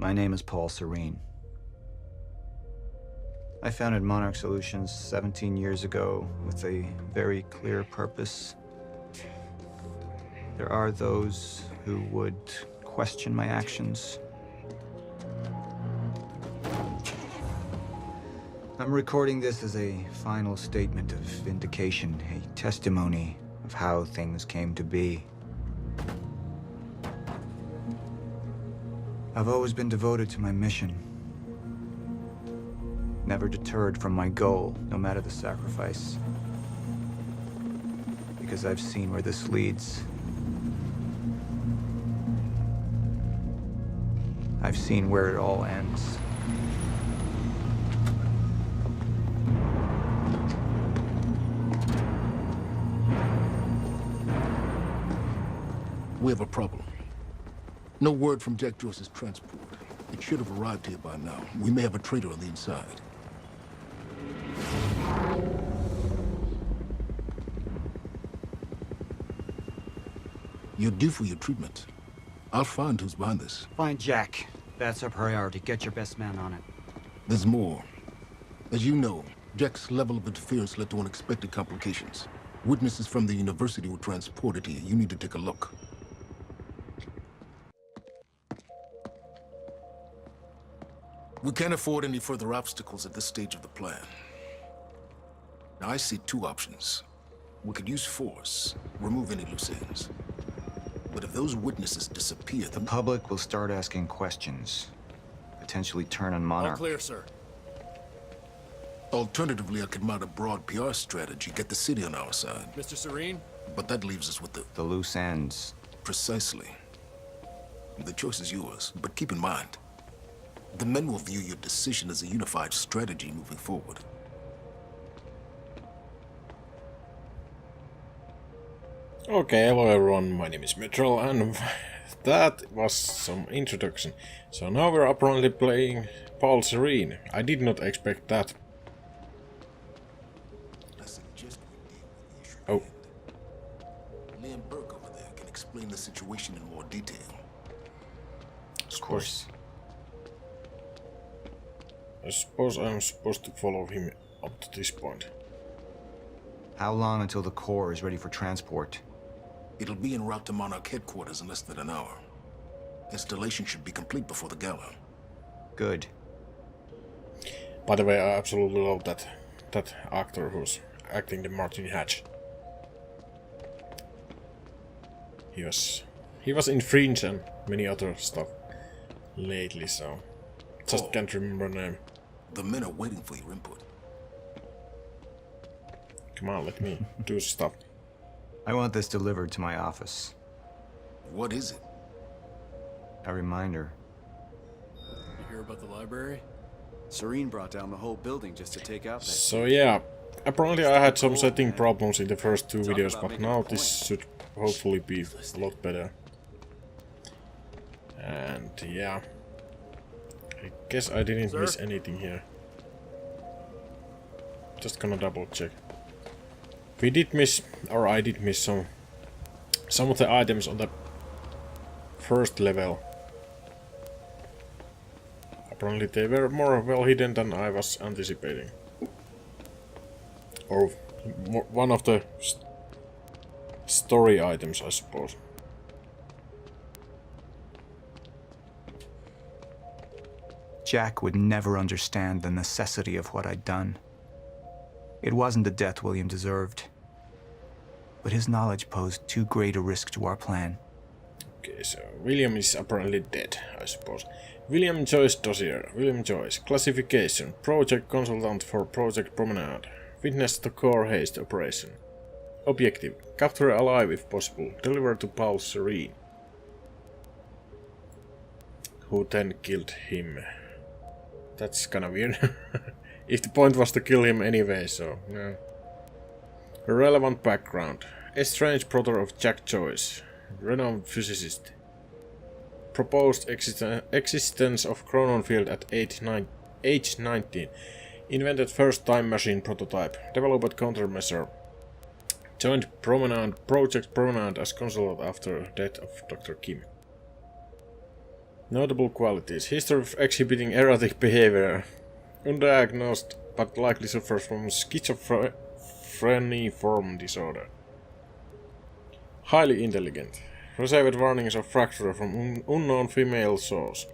My name is Paul Serene. I founded Monarch Solutions 17 years ago with a very clear purpose. There are those who would question my actions. I'm recording this as a final statement of vindication, a testimony of how things came to be. I've always been devoted to my mission. Never deterred from my goal, no matter the sacrifice. Because I've seen where this leads. I've seen where it all ends. We have a problem. No word from Jack Joyce's transport. It should have arrived here by now. We may have a traitor on the inside. You're due for your treatment. I'll find who's behind this. Find Jack. That's our priority. Get your best man on it. There's more. As you know, Jack's level of interference led to unexpected complications. Witnesses from the university were transported here. You need to take a look. We can't afford any further obstacles at this stage of the plan. Now, I see two options. We could use force, remove any loose ends. But if those witnesses disappear, The public will start asking questions. Potentially turn on Monarch. All clear, sir. Alternatively, I could mount a broad PR strategy, get the city on our side. Mr. Serene? But that leaves us with The loose ends. Precisely. The choice is yours, but keep in mind, the men will view your decision as a unified strategy moving forward. Okay, hello everyone, my name is Mythrell, and that was some introduction. So now we're apparently playing Paul Serene. I did not expect that. I suggest we deal with the issue Oh. at hand. Liam Burke over there can explain the situation in more detail. Of course. I suppose I'm supposed to follow him up to this point. How long until the core is ready for transport? It'll be en route to Monarch headquarters in less than an hour. Installation should be complete before the gala. Good. By the way, I absolutely love that actor who's acting the Martin Hatch. He was in Fringe and many other stuff lately, so just can't remember name. The men are waiting for your input. Come on, let me do stuff. I want this delivered to my office. What is it? A reminder. You hear about the library? Serene brought down the whole building just to take out that. So yeah, apparently I had some setting problems in the first two videos, but now this should hopefully be a lot better. And yeah, I guess I didn't miss anything here. Just gonna double check. We did miss, or I did miss some of the items on the first level. Apparently they were more well hidden than I was anticipating. Or one of the story items, I suppose. Jack would never understand the necessity of what I'd done. It wasn't the death William deserved, but his knowledge posed too great a risk to our plan. Okay, so William is apparently dead, I suppose. William Joyce dossier. William Joyce. Classification. Project consultant for Project Promenade. Witness to core haste operation. Objective. Capture alive if possible. Deliver to Paul Serene. Who then killed him. That's kinda weird. If the point was to kill him anyway, so yeah. Relevant background. Estranged brother of Jack Joyce. Renowned physicist. Proposed existence of chronon field at age 19. Invented first time machine prototype. Developed countermeasure. Joined Project Promenade as consultant after death of Dr. Kim. Notable qualities. History of exhibiting erratic behavior. Undiagnosed, but likely suffers from schizophreniform disorder. Highly intelligent. Received warnings of fracture from unknown female source.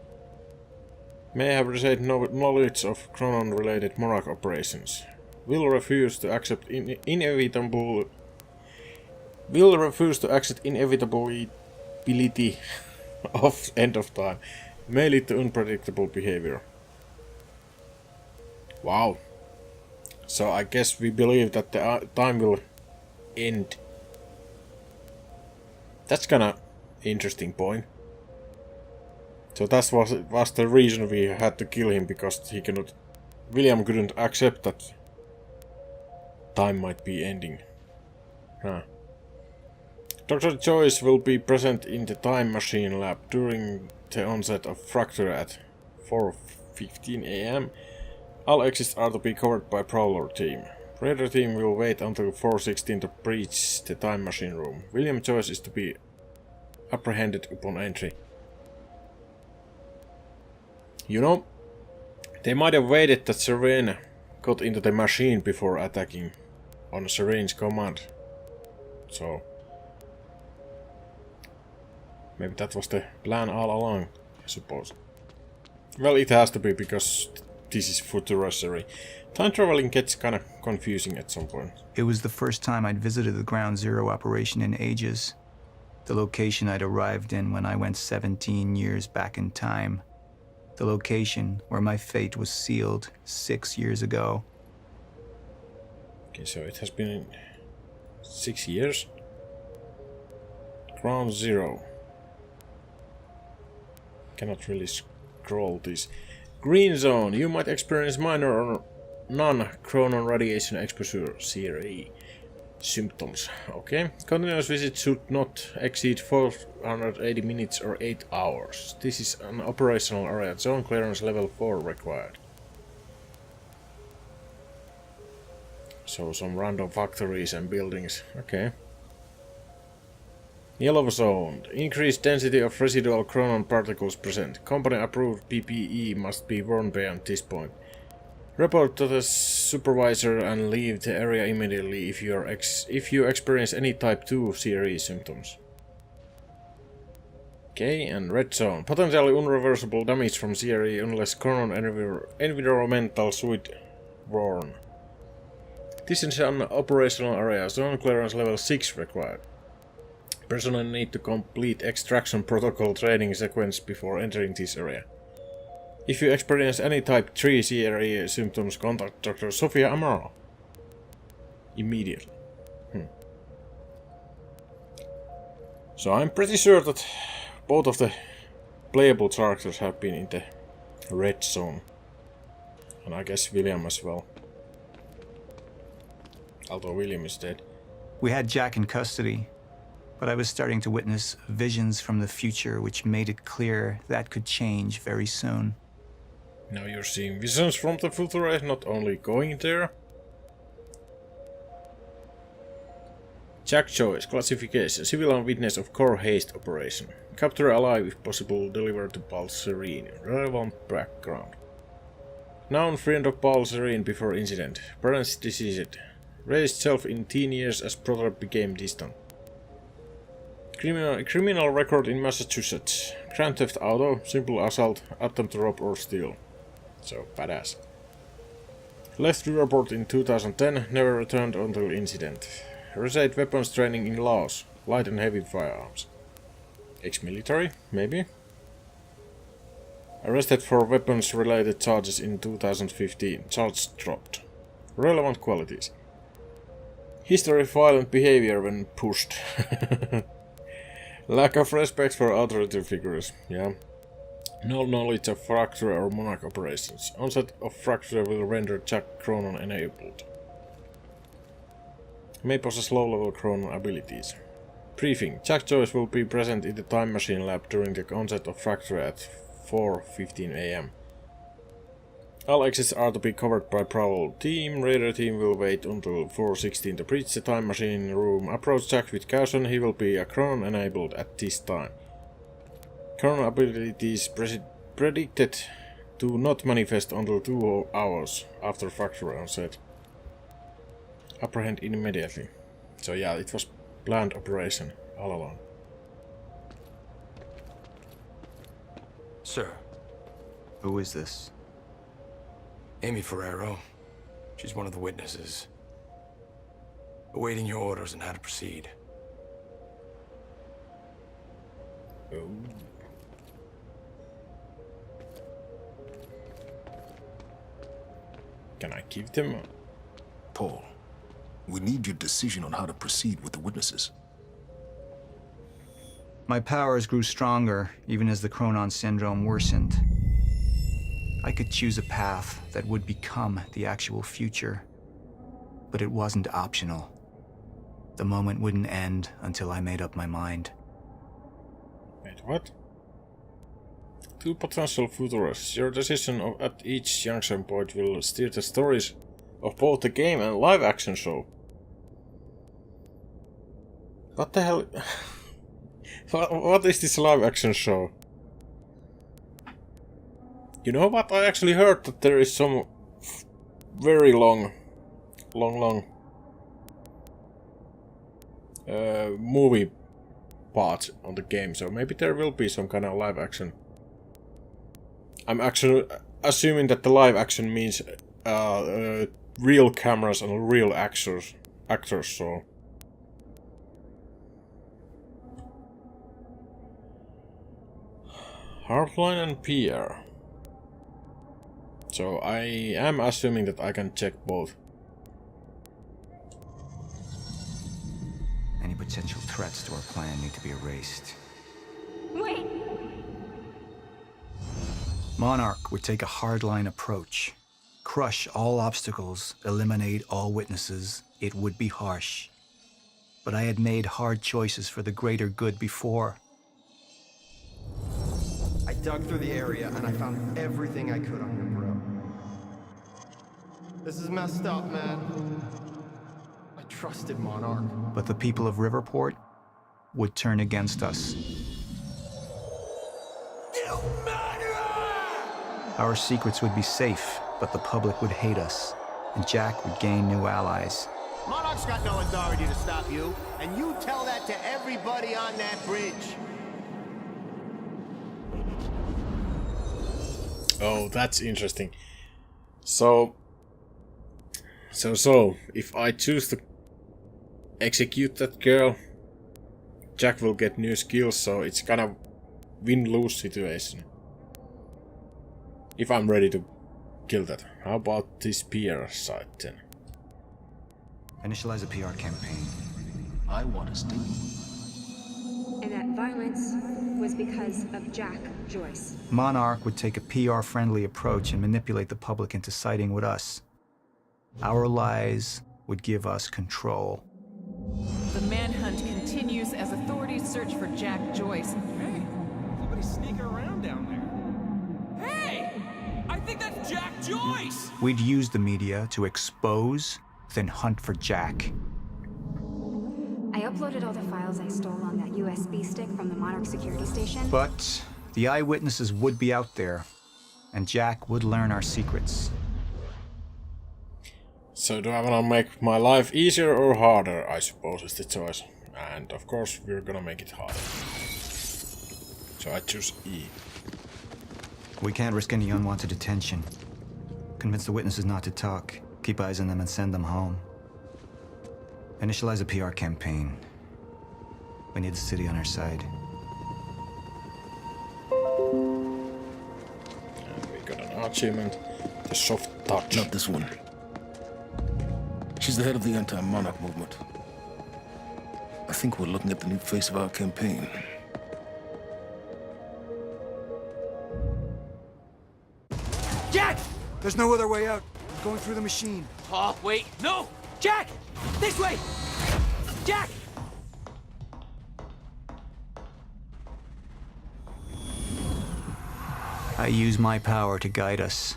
May have received knowledge of Chronon-related Monarch operations. Will refuse to accept inevitability of end of time. May lead to unpredictable behavior. Wow. So I guess we believe that the time will end. That's kinda interesting point. So that was the reason we had to kill him, because William couldn't accept that time might be ending. Huh. Dr. Joyce will be present in the time machine lab during the onset of fracture at 4:15 AM. All exits are to be covered by Prowler team. Raider team will wait until 4:16 to breach the time machine room. William Joyce is to be apprehended upon entry. You know, they might have waited that Serene got into the machine before attacking on Serene's command. So maybe that was the plan all along, I suppose. Well, it has to be, because this is futurisary. Time traveling gets kinda confusing at some point. It was the first time I'd visited the Ground Zero operation in ages. The location I'd arrived in when I went 17 years back in time. The location where my fate was sealed 6 years ago. Okay, so it has been 6 years. Ground Zero. Cannot really scroll this. Green zone. You might experience minor or non-chronon radiation exposure, CRE. Symptoms. Okay. Continuous visit should not exceed 480 minutes or 8 hours. This is an operational area. Zone clearance level 4 required. So some random factories and buildings. Okay. Yellow zone. Increased density of residual chronon particles present. Company approved PPE must be worn beyond this point. Report to the supervisor and leave the area immediately if you experience any type 2 CRE symptoms. Okay, and red zone. Potentially unreversible damage from CRE unless chronon environmental suit worn. This is an operational area. Zone clearance level 6 required. Personnel need to complete extraction protocol training sequence before entering this area. If you experience any type 3 CRE symptoms, contact Dr. Sophia Amaro immediately. So I'm pretty sure that both of the playable characters have been in the red zone. And I guess William as well. Although William is dead. We had Jack in custody, but I was starting to witness visions from the future which made it clear that could change very soon. Now you're seeing visions from the future, not only going there. Jack Joyce, classification, civilian witness of core haste operation. Capture alive if possible, deliver to Paul Serene. Relevant background. Known friend of Paul Serene before incident. Parents deceased. Raised self in teen years as brother became distant. Criminal record in Massachusetts. Grand theft auto, simple assault, attempt to rob or steal. So, badass. Left to report in 2010, never returned until incident. Received weapons training in Laos, light and heavy firearms. Ex-military, maybe? Arrested for weapons-related charges in 2015, charge dropped. Relevant qualities. History of violent behavior when pushed. Lack of respect for authority figures, yeah. No knowledge of fracture or monarch operations. Onset of fracture will render Jack Chronon enabled. May possess low-level Chronon abilities. Briefing. Jack Joyce will be present in the time machine lab during the onset of fracture at 4:15 AM. All exits are to be covered by Prowl team. Raider team will wait until 4:16 to breach the time machine room. Approach Jack with caution. He will be a Chronon enabled at this time. Current abilities predicted to not manifest until 2 hours after factory onset. Apprehend immediately. So yeah, it was planned operation all along. Sir, Who is this? Amy Ferrero. She's one of the witnesses. Awaiting your orders on how to proceed. Oh. Can I give them? Paul, we need your decision on how to proceed with the witnesses. My powers grew stronger, even as the Chronon syndrome worsened. I could choose a path that would become the actual future, but it wasn't optional. The moment wouldn't end until I made up my mind. Wait, what? 2 potential futurists. Your decision at each junction point will steer the stories of both the game and live-action show. What the hell? What is this live-action show? You know what? I actually heard that there is some very long movie parts on the game, so maybe there will be some kind of live action. I'm actually assuming that the live action means real cameras and real actors, so... Hardline and PR. So I am assuming that I can check both. Any potential threats to our plan need to be erased. Wait! Monarch would take a hardline approach. Crush all obstacles, eliminate all witnesses. It would be harsh. But I had made hard choices for the greater good before. I dug through the area and I found everything I could on your bro. This is messed up, man. I trusted Monarch. But the people of Riverport would turn against us. Our secrets would be safe, but the public would hate us, and Jack would gain new allies. Monarch's got no authority to stop you, and you tell that to everybody on that bridge. Oh, that's interesting. So, if I choose to execute that girl, Jack will get new skills, so it's kind of win-lose situation. If I'm ready to kill that. How about this PR site then? Initialize a PR campaign. I want to stay. And that violence was because of Jack Joyce. Monarch would take a PR-friendly approach and manipulate the public into siding with us. Our lies would give us control. The manhunt continues as authorities search for Jack Joyce. Hey, somebody's sneaking around down there. Hey! I think that's Jack Joyce! We'd use the media to expose, then hunt for Jack. I uploaded all the files I stole on that USB stick from the Monarch security station. But the eyewitnesses would be out there, and Jack would learn our secrets. So do I wanna make my life easier or harder, I suppose is the choice. And of course we're gonna make it harder. So I choose E. We can't risk any unwanted attention. Convince the witnesses not to talk. Keep eyes on them and send them home. Initialize a PR campaign. We need the city on our side. And we got an achievement. The soft touch. Not this one. She's the head of the anti-monarch movement. I think we're looking at the new face of our campaign. Jack! There's no other way out. I'm going through the machine. Oh, wait, no! Jack! This way! Jack! I use my power to guide us.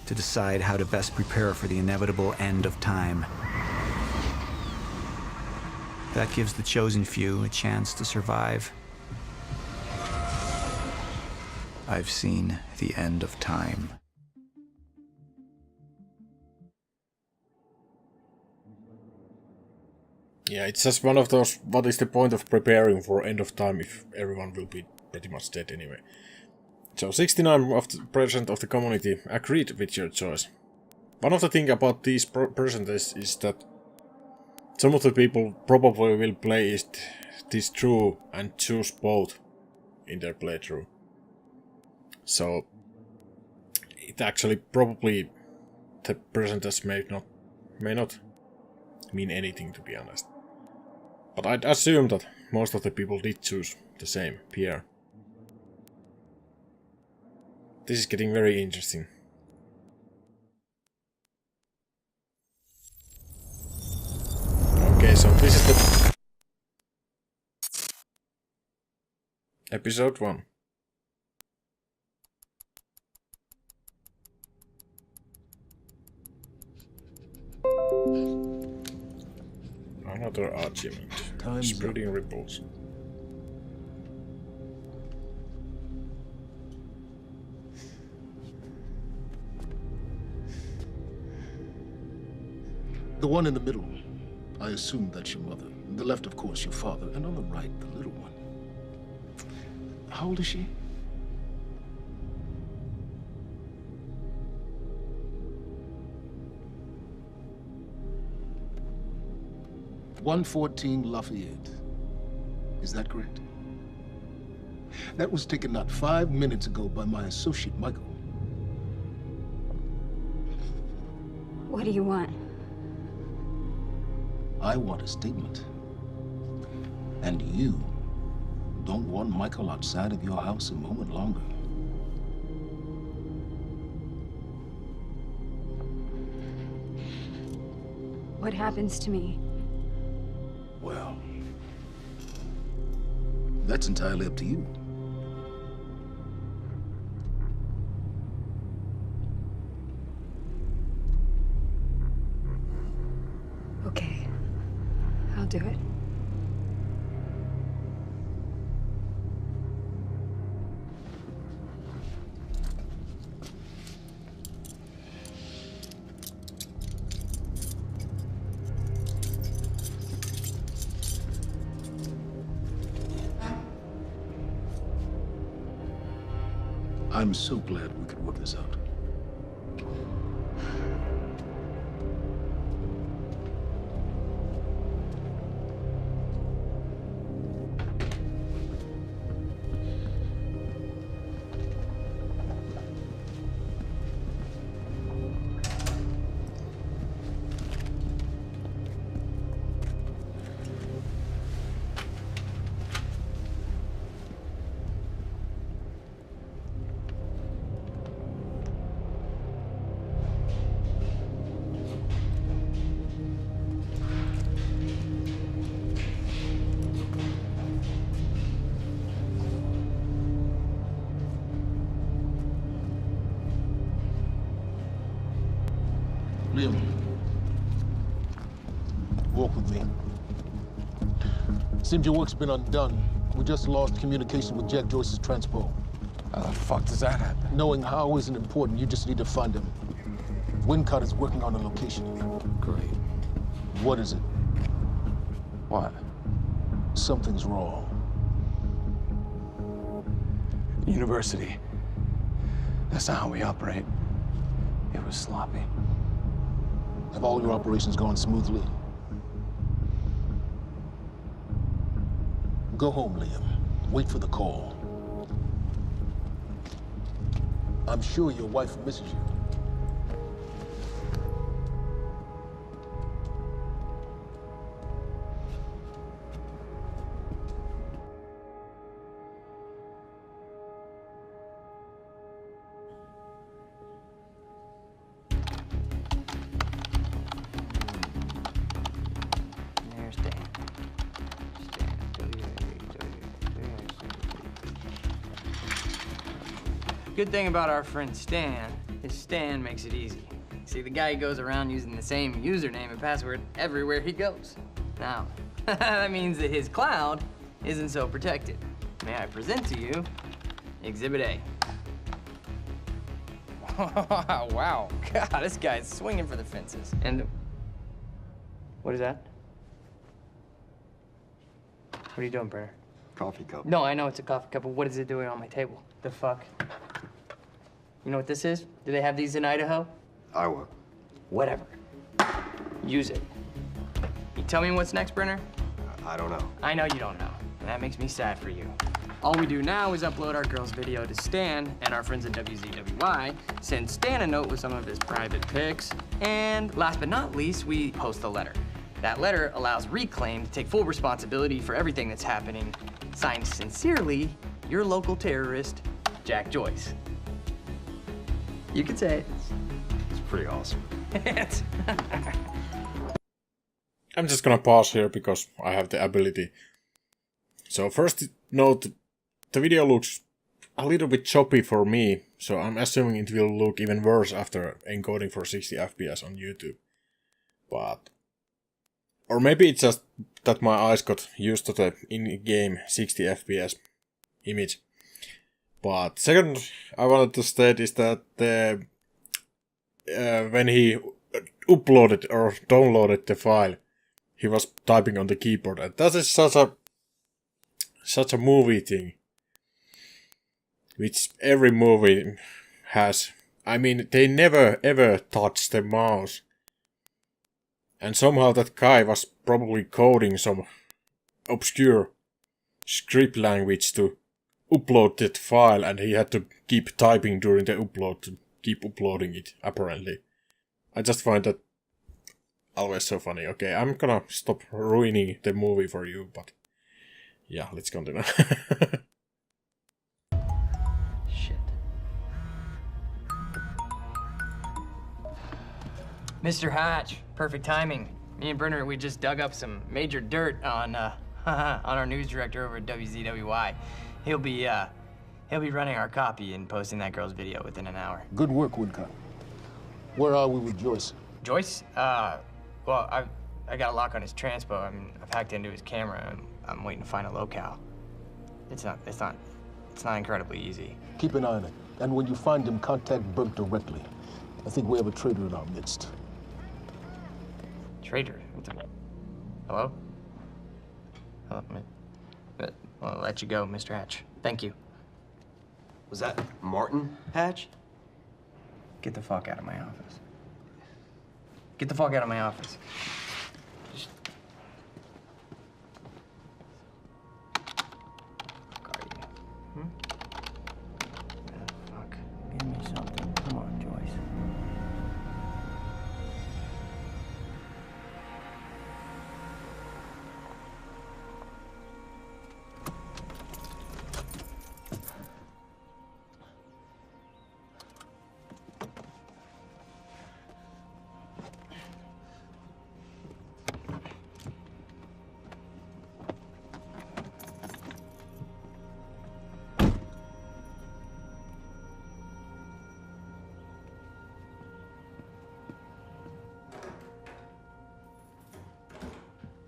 To decide how to best prepare for the inevitable end of time. That gives the chosen few a chance to survive. I've seen the end of time. Yeah, it's just one of those, what is the point of preparing for end of time if everyone will be pretty much dead anyway. So 69% of the community agreed with your choice. One of the things about these percentages is that some of the people probably will play this through and choose both in their playthrough. So it actually probably the percentage may not mean anything, to be honest. But I'd assume that most of the people did choose the same, Pierre. This is getting very interesting. Okay, so this is the episode 1. Another achievement. Spreading ripples. The one in the middle, I assume that's your mother. The left, of course, your father. And on the right, the little one. How old is she? "114 Lafayette. Is that correct? That was taken not 5 minutes ago by my associate, Michael. What do you want? I want a statement. And you don't want Michael outside of your house a moment longer. What happens to me? Well, that's entirely up to you. Okay, I'll do it. I'm so glad we could work this out. Liam, walk with me. Seems your work's been undone. We just lost communication with Jack Joyce's transpo. How the fuck does that happen? Knowing how isn't important. You just need to find him. Wincott is working on a location. Great. What is it? What? Something's wrong. University. That's not how we operate. It was sloppy. Have all your operations gone smoothly? Go home, Liam. Wait for the call. I'm sure your wife misses you. Good thing about our friend Stan is Stan makes it easy. See, the guy goes around using the same username and password everywhere he goes. Now, that means that his cloud isn't so protected. May I present to you Exhibit A. Wow. God, this guy's swinging for the fences. And what is that? What are you doing, Brenner? Coffee cup. No, I know it's a coffee cup, but what is it doing on my table? The fuck? You know what this is? Do they have these in Idaho? Iowa. Whatever. Use it. You tell me what's next, Brenner? I don't know. I know you don't know, and that makes me sad for you. All we do now is upload our girl's video to Stan, and our friends at WZWY send Stan a note with some of his private pics, and last but not least, we post a letter. That letter allows Reclaim to take full responsibility for everything that's happening. Signed sincerely, your local terrorist, Jack Joyce. You can say it. It's pretty awesome. I'm just gonna pause here because I have the ability. So first note, the video looks a little bit choppy for me, so I'm assuming it will look even worse after encoding for 60 FPS on YouTube. But... or maybe it's just that my eyes got used to the in-game 60 FPS image. But second I wanted to state is that when he uploaded or downloaded the file, he was typing on the keyboard, and that is such a movie thing, which every movie has. I mean, they never ever touch the mouse, and somehow that guy was probably coding some obscure script language to upload that file, and he had to keep typing during the upload to keep uploading it, apparently. I just find that always so funny. Okay, I'm gonna stop ruining the movie for you, but yeah, let's continue. Shit. Mr. Hatch, perfect timing. Me and Brenner, we just dug up some major dirt on on our news director over at WZWY. He'll be running our copy and posting that girl's video within an hour. Good work, Woodcock. Where are we with Joyce? Joyce? Well, I got a lock on his transpo. I mean, I've hacked into his camera, and I'm waiting to find a locale. It's not incredibly easy. Keep an eye on it. And when you find him, contact Burke directly. I think we have a traitor in our midst. Traitor? Hello? Hello? I'll let you go, Mr. Hatch. Thank you. Was that Martin Hatch? Get the fuck out of my office. Get the fuck out of my office. Just... fuck are you? Fuck. Give me something. Come on, Joyce.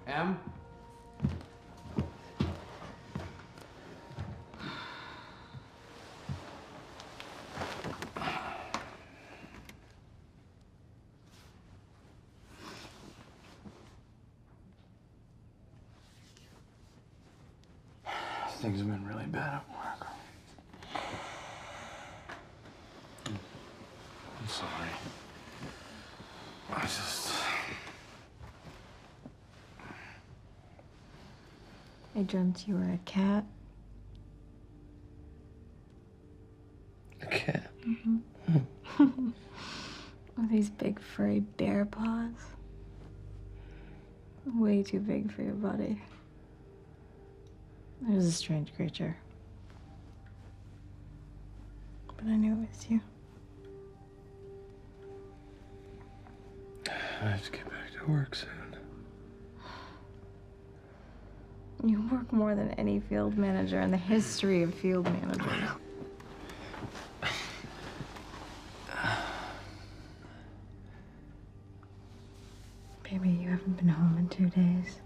Em? Things have been really bad at work. I'm sorry. I dreamt you were a cat. A cat? Mm-hmm. With these big furry bear paws. Way too big for your body. It was a strange creature. But I knew it was you. I have to get back to work soon. You work more than any field manager in the history of field managers. Baby, you haven't been home in 2 days.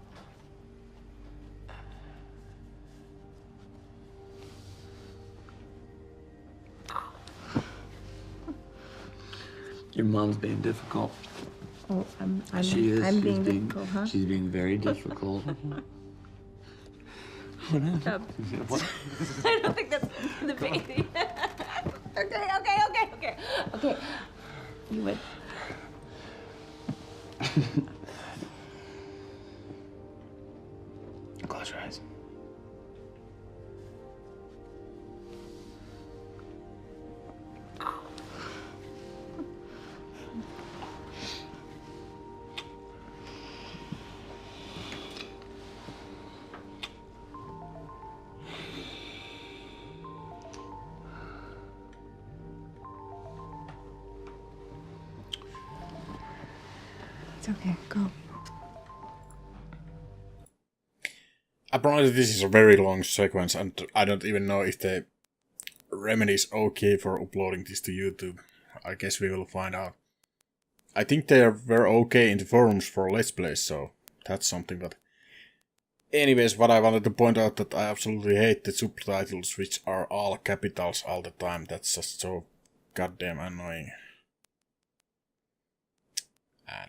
Your mom's being difficult. Oh, She is. I'm She's being difficult, huh? She's being very difficult. Stop. What? I don't think that's the baby. Okay. You would. Close your eyes. It's okay. Go. Apparently this is a very long sequence and I don't even know if the remedy is okay for uploading this to YouTube. I guess we will find out. I think they were okay in the forums for Let's Plays, so that's something, but... Anyways, what I wanted to point out that I absolutely hate the subtitles which are all capitals all the time. That's just so goddamn annoying.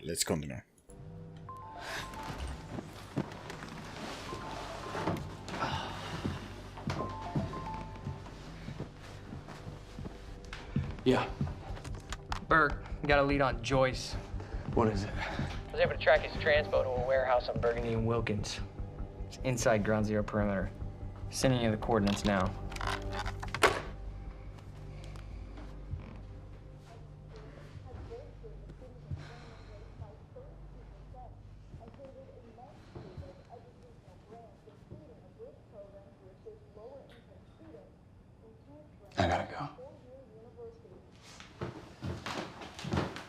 Let's continue. Yeah. Burke, we got a lead on Joyce. What is it? I was able to track his transpo to a warehouse on Burgundy and Wilkins. It's inside Ground Zero perimeter. Sending you the coordinates now. I gotta go.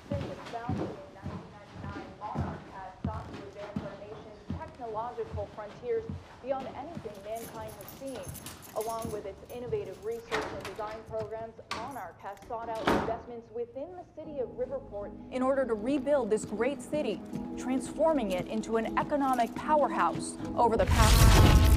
Since its founding in 1999, Monarch has sought to advance our nation's technological frontiers beyond anything mankind has seen. Along with its innovative research and design programs, Monarch has sought out investments within the city of Riverport in order to rebuild this great city, transforming it into an economic powerhouse over the past...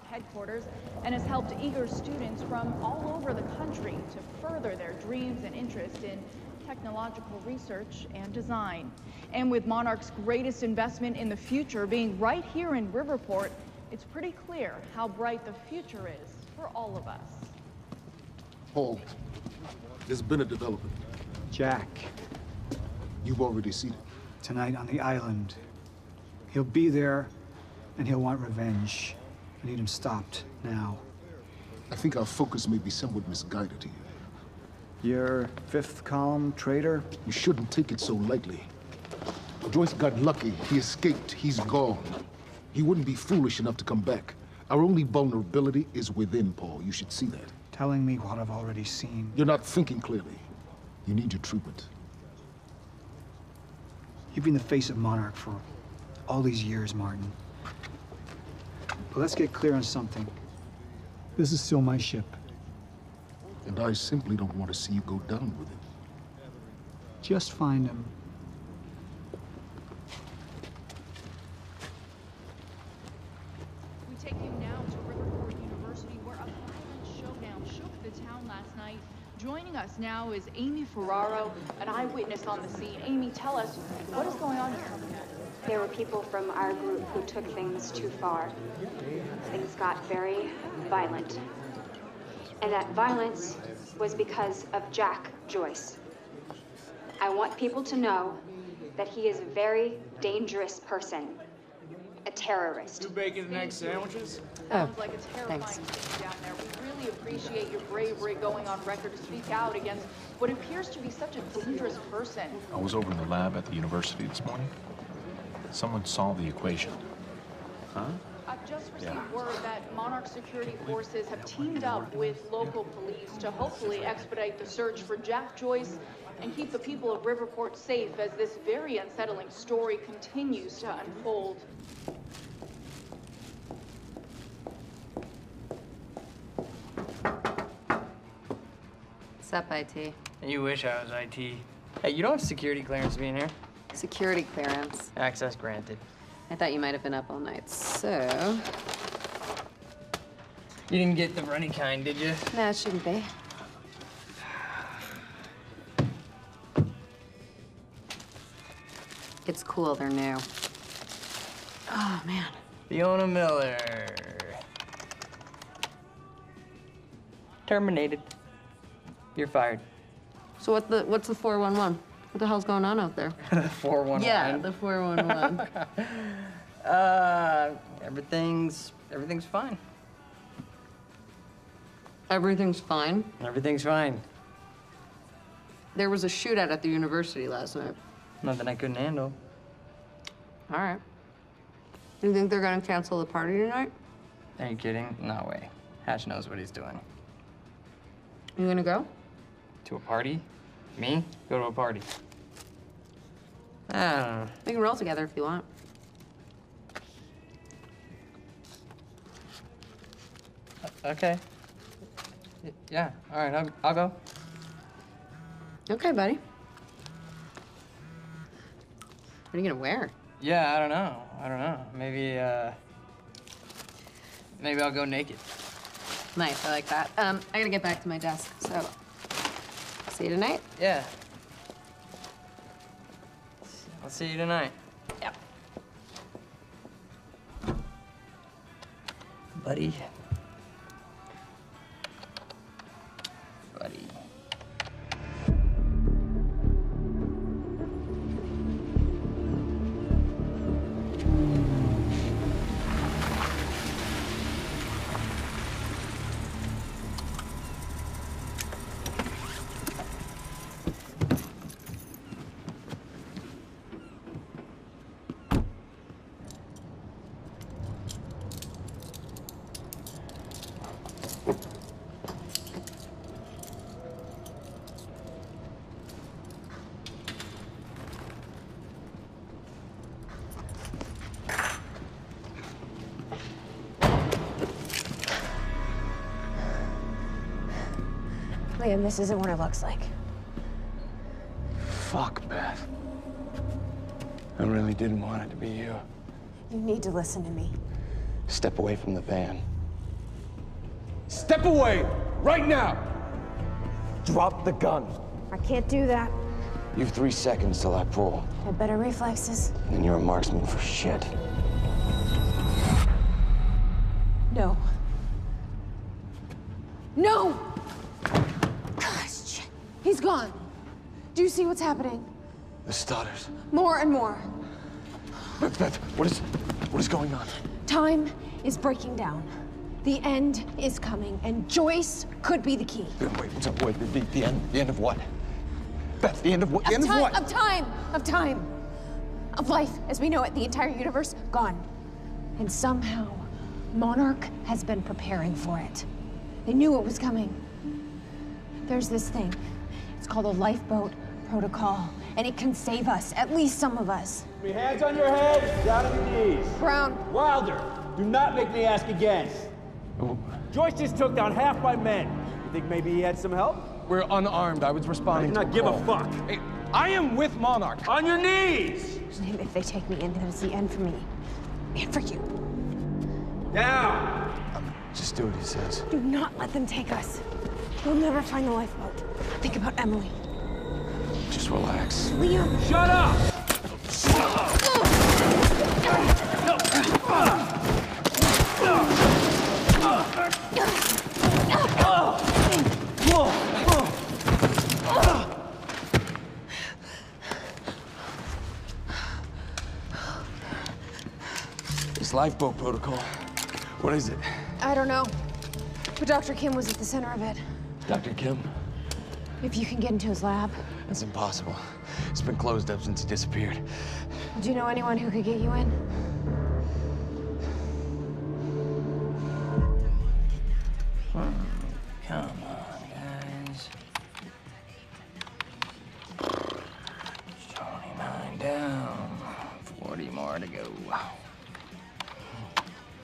headquarters and has helped eager students from all over the country to further their dreams and interest in technological research and design. And with Monarch's greatest investment in the future being right here in Riverport, it's pretty clear how bright the future is for all of us. Paul, there's been a development. Jack, You've already seen it. tonight on the island. He'll be there, and he'll want revenge. I need him stopped, now. I think our focus may be somewhat misguided here. Your fifth column traitor? You shouldn't take it so lightly. Joyce got lucky. He escaped. He's gone. He wouldn't be foolish enough to come back. Our only vulnerability is within, Paul. You should see that. Telling me what I've already seen. You're not thinking clearly. You need your treatment. You've been the face of Monarch for all these years, Martin. But let's get clear on something. This is still my ship. And I simply don't want to see you go down with it. Just find him. We take you now to Riverport University, where a violent showdown shook the town last night. Joining us now is Amy Ferraro, an eyewitness on the scene. Amy, tell us, what is going on here? There were people from our group who took things too far. Things got very violent. And that violence was because of Jack Joyce. I want people to know that he is a very dangerous person. A terrorist. 2 bacon and egg sandwiches? Sounds like a terrifying thing down there. We really appreciate your bravery going on record to speak out against what appears to be such a dangerous person. I was over in the lab at the university this morning. Someone solved the equation. Huh? I've just received word that Monarch security forces have teamed up with local police to hopefully expedite the search for Jack Joyce and keep the people of Riverport safe as this very unsettling story continues to unfold. What's up, IT? You wish I was IT. Hey, you don't have security clearance being here? Security clearance. Access granted. I thought you might have been up all night, so... You didn't get the runny kind, did you? No, it shouldn't be. It's cool, they're new. Oh, man. Fiona Miller. Terminated. You're fired. So what's the 411? What the hell's going on out there? The 411. Yeah, the 411. Everything's fine. Everything's fine? Everything's fine. There was a shootout at the university last night. Nothing I couldn't handle. All right. You think they're gonna cancel the party tonight? Are you kidding? No way. Hatch knows what he's doing. You gonna go? To a party? Me? Go to a party. I don't know. We can roll together if you want. Okay. Yeah, all right, I'll go. Okay, buddy. What are you gonna wear? Yeah, I don't know. Maybe I'll go naked. Nice, I like that. I gotta get back to my desk, so see you tonight? Yeah. I'll see you tonight. Yep. Buddy. Buddy. Liam, this isn't what it looks like. Fuck, Beth. I really didn't want it to be you. You need to listen to me. Step away from the van. Step away! Right now! Drop the gun. I can't do that. You have 3 seconds till I pull. I have better reflexes. And you're a marksman for shit. No. No! Gosh, he's gone. Do you see what's happening? The stutters. More and more. Beth, what is going on? Time is breaking down. The end is coming, and Joyce could be the key. Wait, what's up? Wait, the end of what? Beth, the end of what? The end of what? Of time. Of life as we know it, the entire universe, gone. And somehow, Monarch has been preparing for it. They knew it was coming. There's this thing. It's called a lifeboat protocol, and it can save us, at least some of us. Hands on your head, down on your knees. Brown. Wilder, do not make me ask again. Joyce just took down half my men. You think maybe he had some help? We're unarmed. I was responding I do not give a fuck. Hey, I am with Monarch. On your knees! If they take me in, then it's the end for me. And for you. Down! Just do what he says. Do not let them take us. We'll never find the lifeboat. Think about Emily. Just relax. Liam! Shut up! lifeboat protocol. What is it? I don't know. But Dr. Kim was at the center of it. Dr. Kim? If you can get into his lab. That's impossible. It's been closed up since he disappeared. Do you know anyone who could get you in? Come on, guys. 29 down. 40 more to go.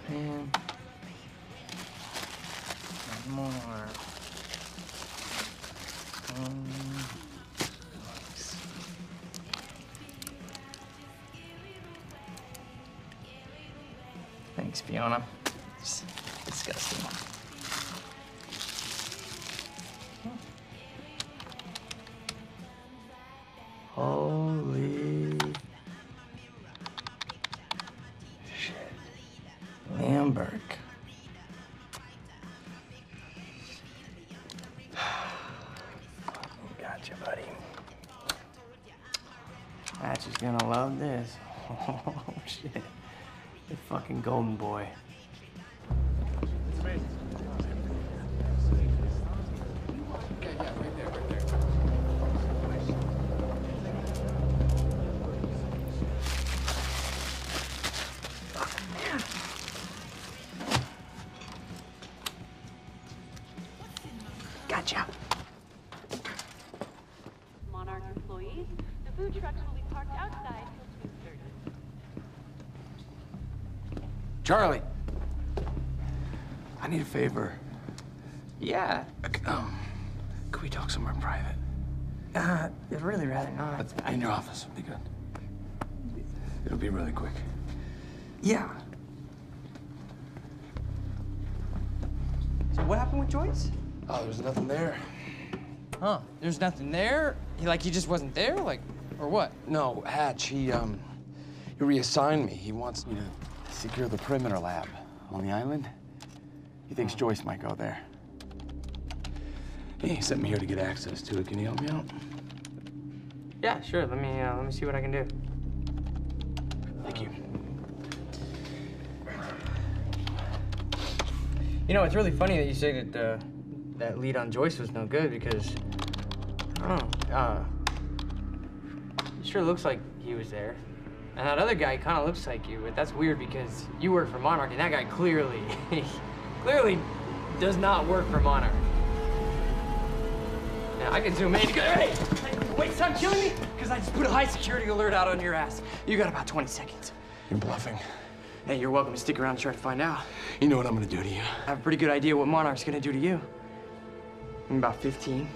Man. One more. Thanks, Fiona. It's disgusting. Holy shit. Liam Burke. Gotcha, buddy. Patch is gonna love this. Oh, shit. The fucking golden boy. Gotcha. Monarch employees, the food trucks will be parked outside till 2:30. Charlie! I need a favor. Yeah. Could we talk somewhere private? I'd really rather not. In your office, would be good. It'll be really quick. Yeah. So what happened with Joyce? Oh, there's nothing there. Huh? There's nothing there? He just wasn't there? Like, or what? No, Hatch, he reassigned me. He wants me to secure the perimeter lab on the island. He thinks Joyce might go there. He sent me here to get access to it. Can you help me out? Yeah, sure. Let me see what I can do. Thank you. You know, it's really funny that you say that that lead on Joyce was no good because I don't know. It sure looks like he was there, and that other guy kind of looks like you. But that's weird because you work for Monarch, and that guy clearly does not work for Monarch. Now I can zoom in. Hey, wait, stop killing me! Because I just put a high security alert out on your ass. You got about 20 seconds. You're bluffing. Hey, you're welcome to stick around and try to find out. You know what I'm gonna do to you. I have a pretty good idea what Monarch's gonna do to you. In about 15,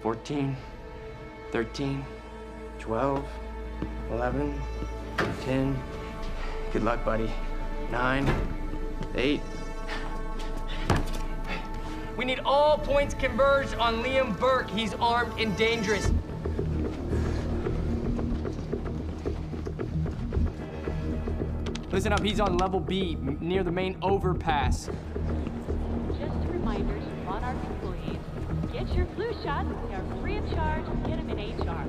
14, 13, 12, 11, 10. Good luck, buddy. 9, 8. We need all points converged on Liam Burke. He's armed and dangerous. Listen up, he's on level B, near the main overpass. Just a reminder to Monarch employees, get your flu shots. They are free of charge. Get them in HR.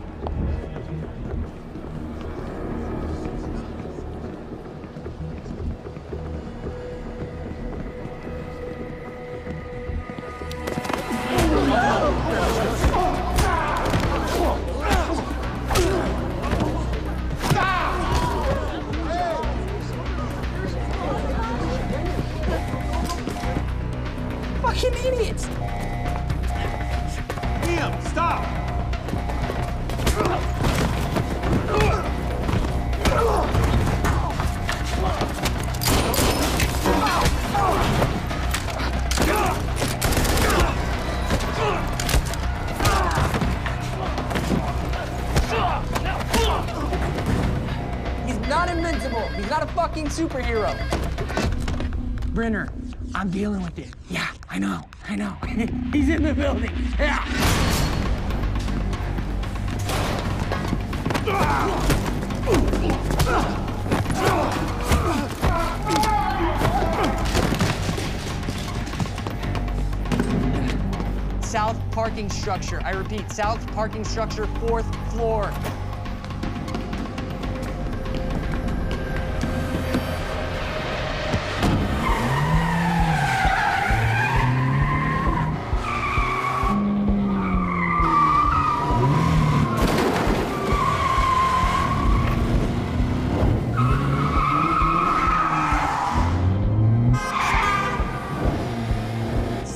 Fucking idiots! Liam, stop! He's not invincible. He's not a fucking superhero. Brenner, I'm dealing with it. Yeah, I know. He's in the building. Yeah. South parking structure. I repeat, south parking structure, 4th floor.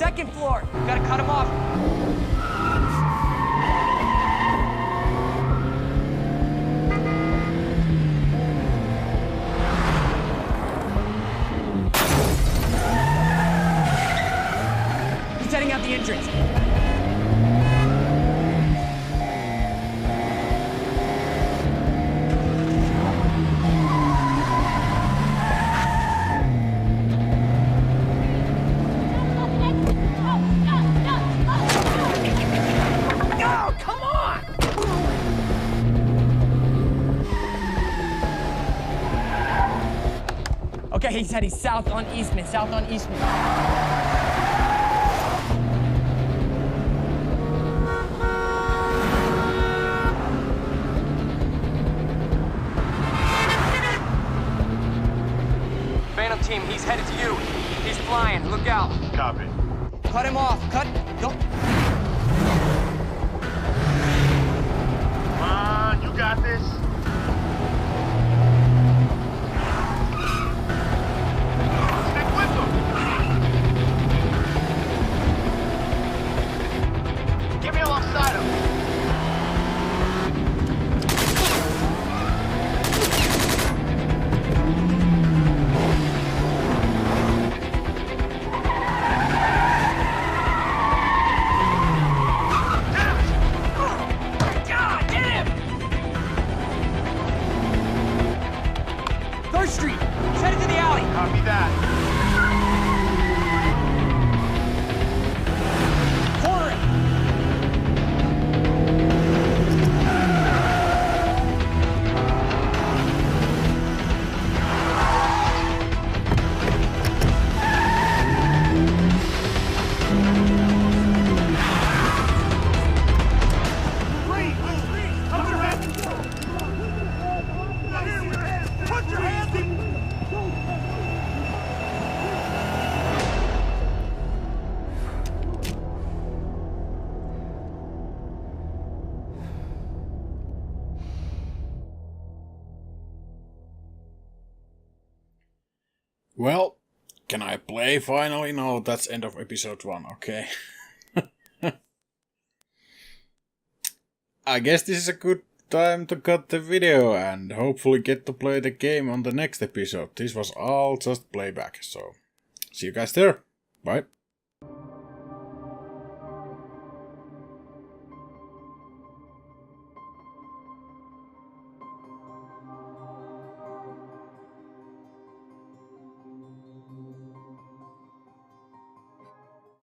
second floor. Gotta cut him off. He's heading out the entrance. Okay, he's heading south on Eastman, south on Eastman. Phantom team, he's headed to you. He's flying, look out. Copy. Cut him off, don't. Come on, you got this. Well, can I play finally? No, that's end of episode 1, okay. I guess this is a good time to cut the video and hopefully get to play the game on the next episode. This was all just playback, so see you guys there. Bye.